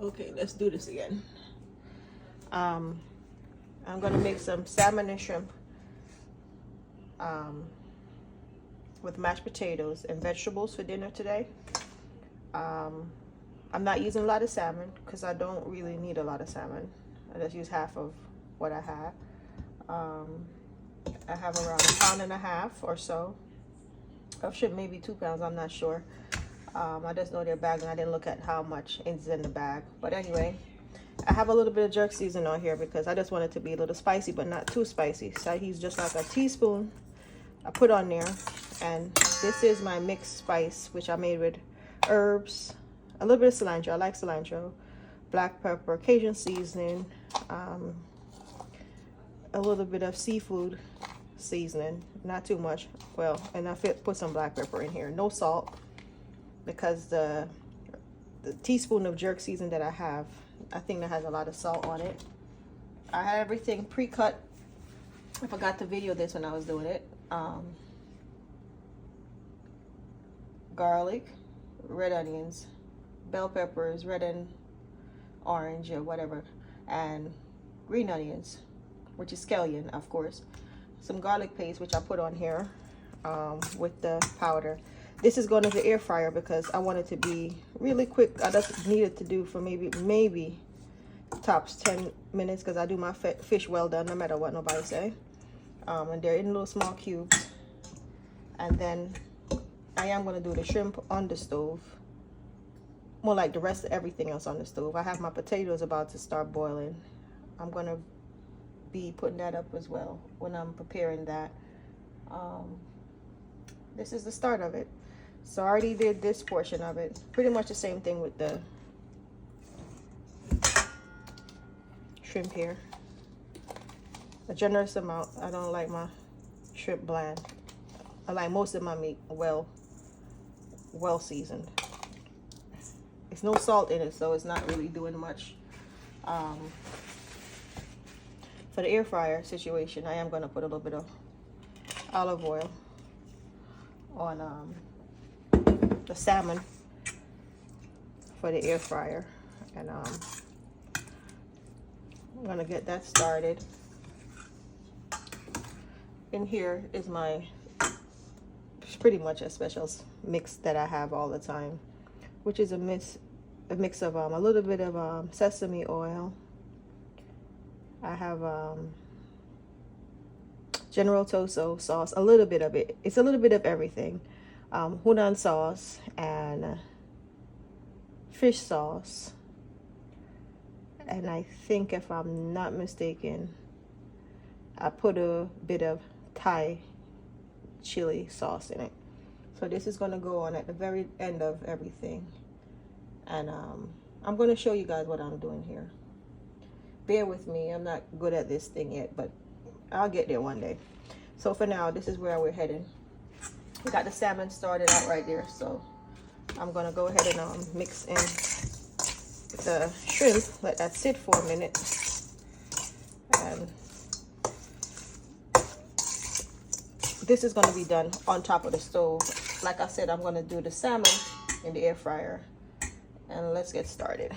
Okay, let's do this again. I'm gonna make some salmon and shrimp with mashed potatoes and vegetables for dinner today. I'm not using a lot of salmon because I don't really need a lot of salmon. I just use half of what I have. I have around 1.5 pounds or so of shrimp, maybe 2 pounds, I'm not sure. I just know they're bagged and I didn't look at how much is in the bag. But anyway, I have a little bit of jerk seasoning on here because I just want it to be a little spicy, but not too spicy. So I use just like a teaspoon. I put on there, and this is my mixed spice, which I made with herbs, a little bit of cilantro. I like cilantro, black pepper, Cajun seasoning, a little bit of seafood seasoning, not too much. Well, and I put some black pepper in here. No salt, because the teaspoon of jerk seasoning that I have, I think that has a lot of salt on it. I had everything pre-cut. I forgot to video this when I was doing it. Garlic, red onions, bell peppers, red and orange or whatever, and green onions, which is scallion, of course. Some garlic paste, which I put on here with the powder. This is going to the air fryer because I want it to be really quick. I just need it to do for maybe tops 10 minutes because I do my fish well done no matter what nobody say. And they're in little small cubes. And then I am going to do the shrimp on the stove, more like the rest of everything else on the stove. I have my potatoes about to start boiling. I'm going to be putting that up as well when I'm preparing that. This is the start of it. So I already did this portion of it. Pretty much the same thing with the shrimp here. A generous amount. I don't like my shrimp bland. I like most of my meat well seasoned. It's no salt in it, so it's not really doing much. For the air fryer situation, I am going to put a little bit of olive oil on the salmon for the air fryer, and I'm going to get that started. In here is my, pretty much a special mix that I have all the time, which is a mix of a little bit of sesame oil. I have General Toso sauce, a little bit of it. It's a little bit of everything. Hunan sauce and fish sauce. And I think, if I'm not mistaken, I put a bit of Thai chili sauce in it. So this is going to go on at the very end of everything. And I'm going to show you guys what I'm doing here. Bear with me. I'm not good at this thing yet, but I'll get there one day. So for now, this is where we're heading. We got the salmon started out right there. So I'm going to go ahead and mix in the shrimp. Let that sit for a minute. And this is going to be done on top of the stove. Like I said, I'm going to do the salmon in the air fryer. And let's get started.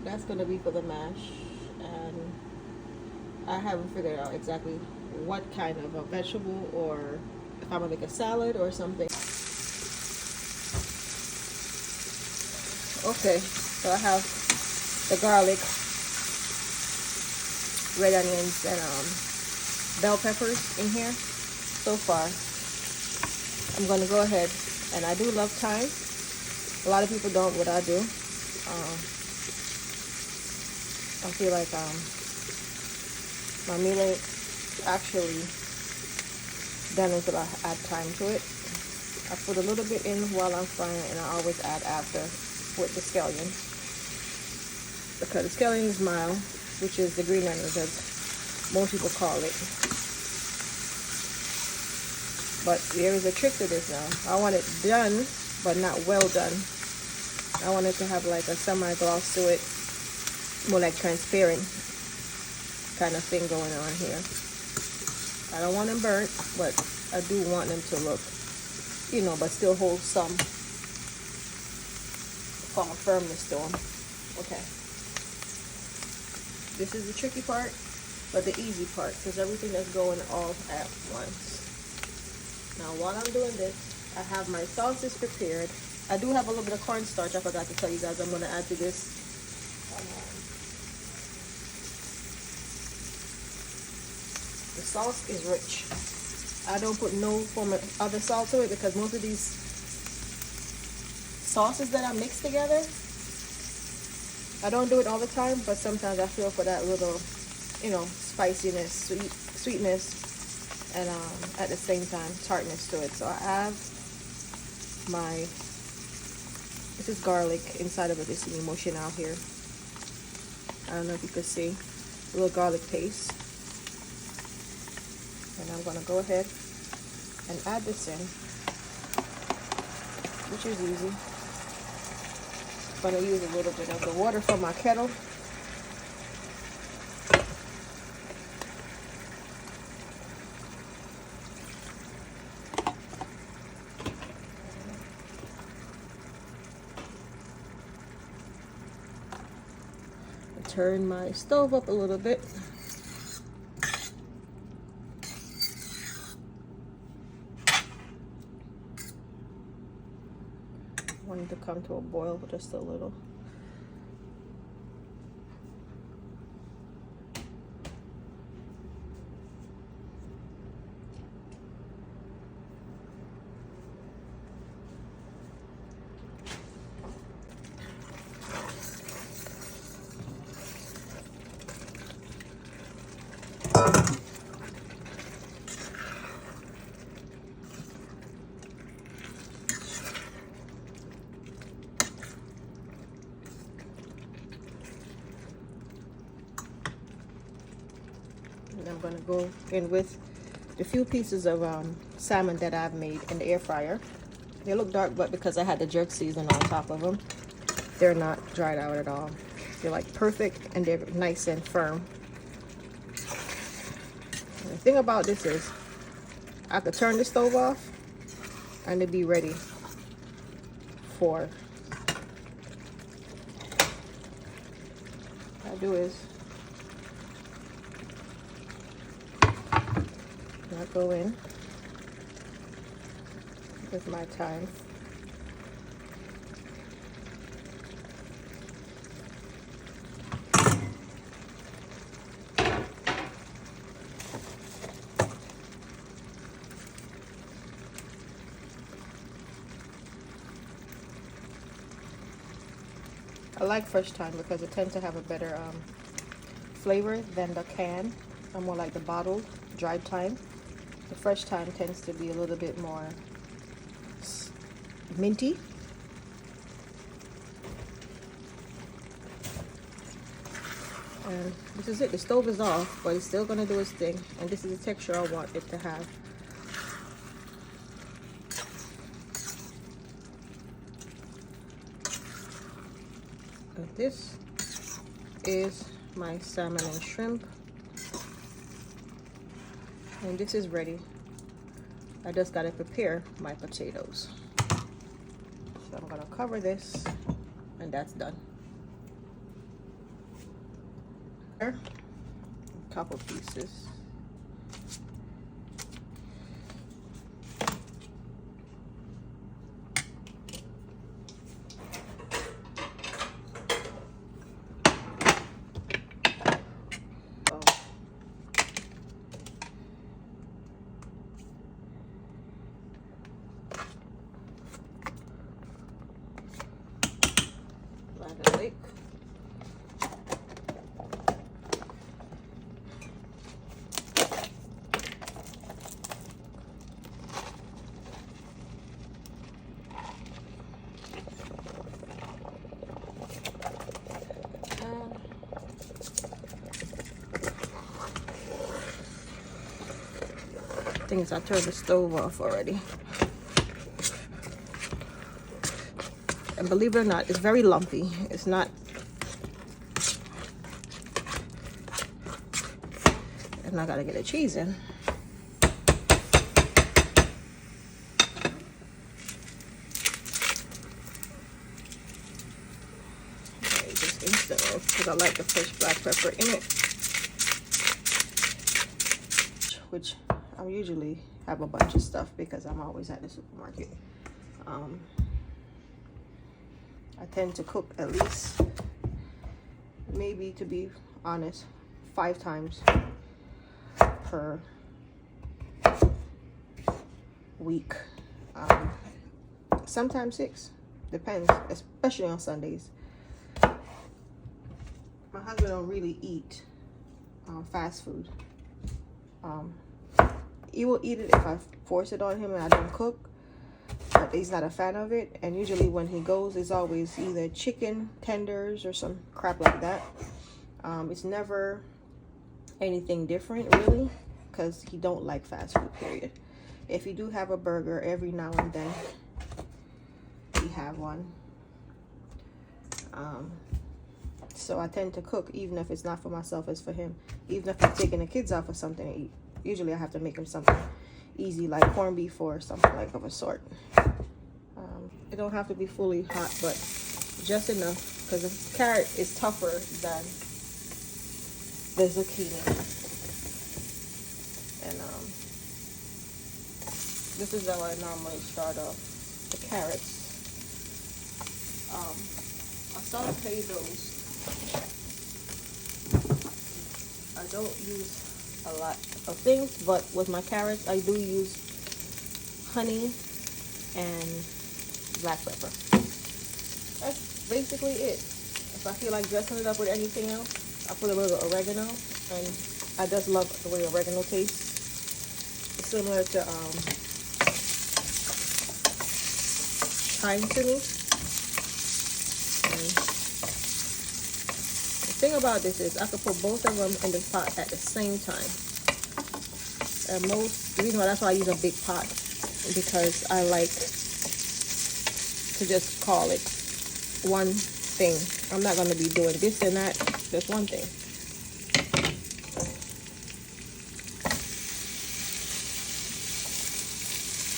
That's going to be for the mash, and I haven't figured out exactly what kind of a vegetable, or if I'm going to make a salad or something. Okay, so I have the garlic, red onions, and bell peppers in here. So far, I'm going to go ahead, and I do love thyme. A lot of people don't, what I do. I feel like my meal actually done until I add time to it. I put a little bit in while I'm frying, and I always add after with the scallion, because the scallion is mild, which is the green onions as most people call it. But there is a trick to this now. I want it done, but not well done. I want it to have like a semi-gloss to it, more like transparent kind of thing going on here. I don't want them burnt, but I do want them to look, you know, but still hold some firmness to them. Okay. This is the tricky part, but the easy part, because everything is going all at once. Now, while I'm doing this, I have my sauces prepared. I do have a little bit of cornstarch. I forgot to tell you guys I'm going to add to this. The sauce is rich. I don't put no form of other salt to it, because most of these sauces that I mix together, I don't do it all the time, but sometimes I feel for that little, you know, spiciness, sweetness, and at the same time tartness to it. So I have my, this is garlic inside of it. This is mushing out here. I don't know if you could see a little garlic paste. And I'm going to go ahead and add this in, which is easy. I'm going to use a little bit of the water from my kettle. Turn my stove up a little bit. I want it to come to a boil just a little. And I'm going to go in with the few pieces of salmon that I've made in the air fryer. They look dark, but because I had the jerk season on top of them, they're not dried out at all. They're like perfect, and they're nice and firm. And the thing about this is I have to turn the stove off and to be ready for, what I do is I go in with my time. I like fresh thyme because it tends to have a better flavor than the can. I'm more like the bottled dried thyme. The fresh thyme tends to be a little bit more minty. And this is it. The stove is off, but it's still going to do its thing. And this is the texture I want it to have. And this is my salmon and shrimp. And this is ready. I just got to prepare my potatoes. So I'm going to cover this, and that's done. A couple pieces. thing is I turned the stove off already. And believe it or not, it's very lumpy. It's not. And I gotta get the cheese in. Okay, just instant roast because I like the fresh black pepper in it. Which I usually have a bunch of stuff because I'm always at the supermarket. I tend to cook at least, maybe to be honest, 5 times per week. Sometimes 6, depends, especially on Sundays. My husband don't really eat fast food. He will eat it if I force it on him and I don't cook, but he's not a fan of it. And usually when he goes, it's always either chicken tenders or some crap like that. It's never anything different really, because he don't like fast food, period. If you do have a burger every now and then, we have one. So I tend to cook, even if it's not for myself, it's for him. Even if I'm taking the kids out for something to eat, usually I have to make him something easy like corned beef or something like of a sort. It don't have to be fully hot, but just enough, because the carrot is tougher than the zucchini. And this is how I normally start off the carrots. I saute those. I don't use a lot of things, but with my carrots I do use honey and black pepper. That's basically it. If I feel like dressing it up with anything else, I put a little oregano, and I just love the way oregano tastes. It's similar to thyme to me. And the thing about this is I could put both of them in the pot at the same time. And the reason why that's why I use a big pot, because I like to just call it one thing. I'm not going to be doing this and that, just one thing.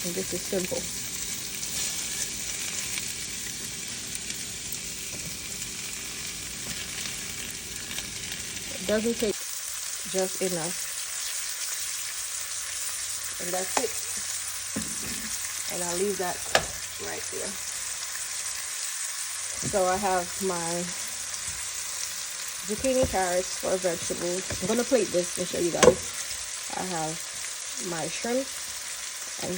And this is simple. It doesn't take just enough. And that's it. And I'll leave that right there. So I have my zucchini, carrots for vegetables. I'm going to plate this and show you guys. I have my shrimp and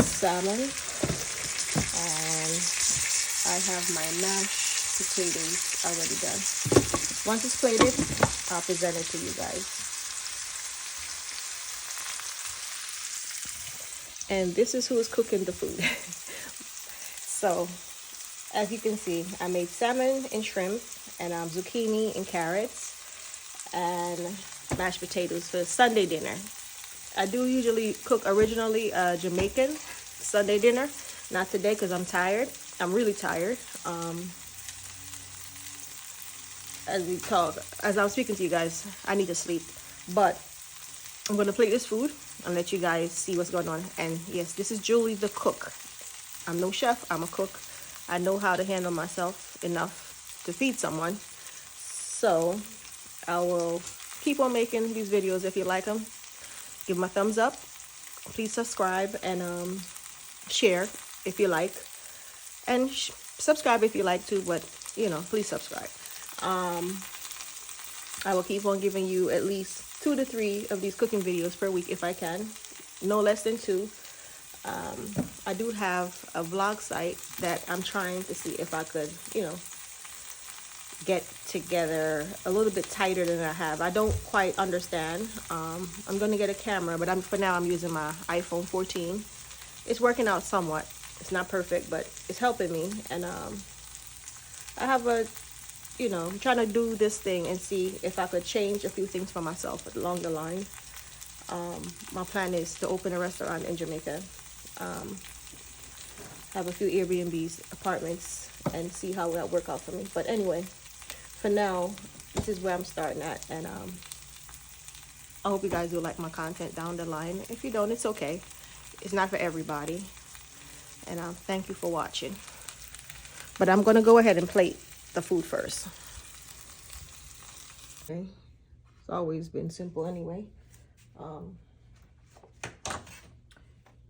salmon. And I have my mashed potatoes already done. Once it's plated, I'll present it to you guys. And this is who is cooking the food. So, as you can see, I made salmon and shrimp, and zucchini and carrots, and mashed potatoes for Sunday dinner. I do usually cook originally Jamaican Sunday dinner. Not today because I'm tired. I'm really tired. As I'm speaking to you guys, I need to sleep. But I'm going to plate this food and let you guys see what's going on. And yes, this is Julie the cook. I'm no chef, I'm a cook. I know how to handle myself enough to feed someone. So I will keep on making these videos. If you like them, give them a thumbs up. Please subscribe and share if you like. And subscribe if you like to, but you know, please subscribe. I will keep on giving you at least 2 to 3 of these cooking videos per week if I can. No less than 2. I do have a vlog site that I'm trying to see if I could, you know, get together a little bit tighter than I have. I don't quite understand. I'm going to get a camera, but for now I'm using my iPhone 14. It's working out somewhat. It's not perfect, but it's helping me. And I have I'm trying to do this thing and see if I could change a few things for myself along the line. My plan is to open a restaurant in Jamaica. Have a few Airbnbs, apartments, and see how that work out for me. But anyway, for now, this is where I'm starting at, and I hope you guys will like my content down the line. If you don't, it's okay. It's not for everybody. And thank you for watching. But I'm gonna go ahead and plate the food first. Okay. It's always been simple anyway.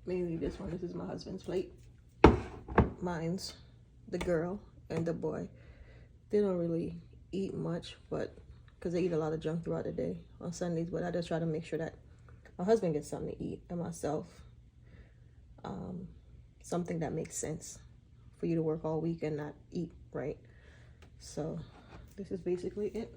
Mainly this one. This is my husband's plate. Mine's the girl and the boy. They don't really eat much, but because they eat a lot of junk throughout the day on Sundays. But I just try to make sure that my husband gets something to eat, and myself something that makes sense for you to work all week and not eat, right? So this is basically it.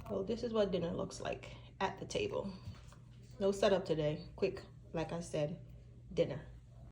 Well, this is what dinner looks like at the table. No setup today. Quick, like I said, dinner.